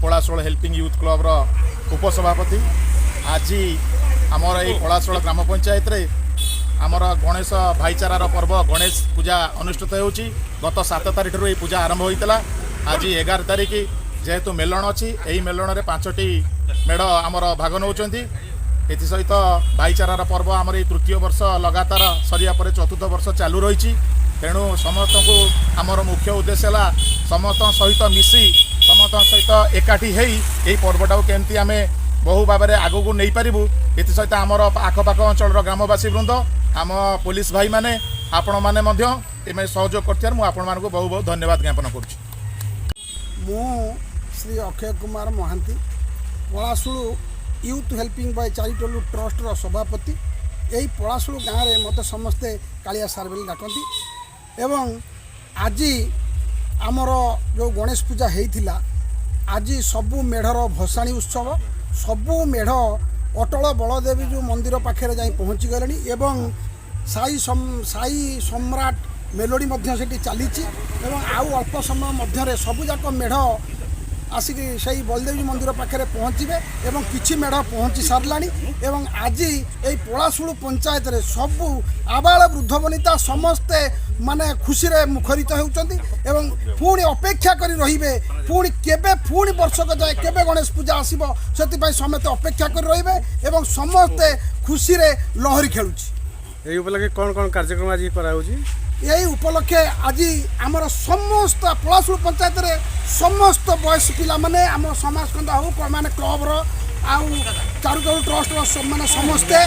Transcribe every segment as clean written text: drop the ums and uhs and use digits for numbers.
पलाशोल helping youth club रो उपसभापति। आज आमर ये पलाशोल ग्राम पंचायत रे आमर गणेश भाईचारार पर्व गणेश पूजा अनुष्ठित होउची। गत 7 तारिख ये पूजा आरंभ होइतला। आज 11 तारिख जेहेतु मेलन अच्छी यही मेलन में 5टी मेढ़ आमर भाग नौकरी। एसत भाईचारार पर्व आमर ये तृतीय वर्ष लगातार सरिया पर चतुर्थ वर्ष चालू रही। तेणु समस्त को आमर मुख्य उद्देश्य है समस्त सहित मिसी समस्त सहित एकाठी यही पर्वटा केमती आम बहु भाव में आग को नहीं पारू। एसत आमर आखपाख अंचल ग्रामवासी वृंद आम पुलिस भाई मैंने आपण मैंने सहयोग कर बहुत बहुत धन्यवाद ज्ञापन कर Shri Akshay Kumar Mahanti Palasulu youth helping by charitable trust रो सभापति। यही पलाशुलू गाँव में मत समस्ते कालिया सार बोली डाकती एवं आज आमर जो गणेश पूजा होता आज सबू मेढ़र भसाणी उत्सव सबू मेढ़ अटल बलदेवी जो मंदिर पाखे जा पहुँची गले एवं साई सम्राट मेलोडी से चली आउ अल्प समय मध्य सबूक मेढ़ आसिक से बलदेवी मंदिर पाखे पहुँचे एवं किछि मेढ़ पहुँची सारा एवं आज ये पलाशुलू पंचायत रे सबू आबाल वृद्ध वनिता समस्ते माने खुशी रे मुखरित होउचंती एवं पुणी अपेक्षा करी रहिबे पुणी केबे पुणी वर्षक जाए केबे गणेश पूजा आसीबो सेति समस्ते अपेक्षा करी रहिबे एवं समस्ते खुशी रे लहरी खेलुची। एही उपलक्षे कौन कौन कार्यक्रम आज कराउची? यही उपलक्षे आज आमर समस्त पलाशुलू पंचायत रे समस्त बयस पिला माने आम समाज कंदा हो माने क्लब रो आउ चैरिटेबल ट्रस्ट माने समस्ते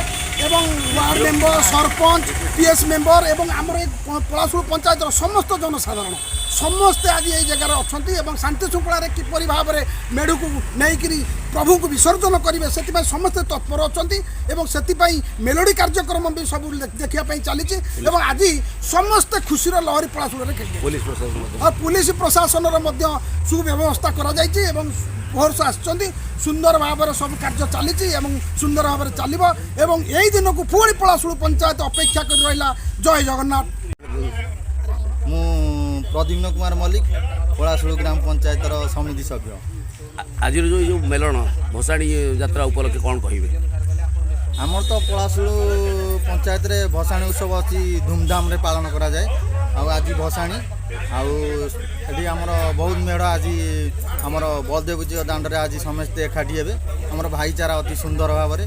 एवं ward member sarpanch PS member एवं आमर पलाशुलू पंचायत रो समस्त जनसाधारण समस्ते आज ये जगह अच्छी एवं शांति श्रृंखला किपरि भाव में मेढ़ को नहीं प्रभु को विसर्जन करेंगे से समस्ते तत्पर अच्छा मेलोडी कार्यक्रम भी सब देखा चली आज समस्ते खुशी लहरी पलाशुलू खेल और पुलिस प्रशासन सुव्यवस्था कर भोरस आसुँच सुंदर भाव में सब कार्य चली सुंदर भाव में चलो एवं यही दिन को पुणी पलाशुलू पंचायत अपेक्षा कर रहा। जय जगन्नाथ। प्रद्युम्न कुमार मल्लिक पलाशुलू ग्राम पंचायत समिति सभ्य। आज जो मेलन भसाणी यात्रा उपलक्षे कौन कहे? आमर तो पलाशुलू पंचायत रे भसाणी उत्सव अच्छी धूमधाम रे पालन करा जाए। आज भसाणी आउे आमर बहुत मेढ़ आज आमर बलदेव जी दांड आज समस्ते एकाठी हे आमर भाईचारा अति सुंदर भाव में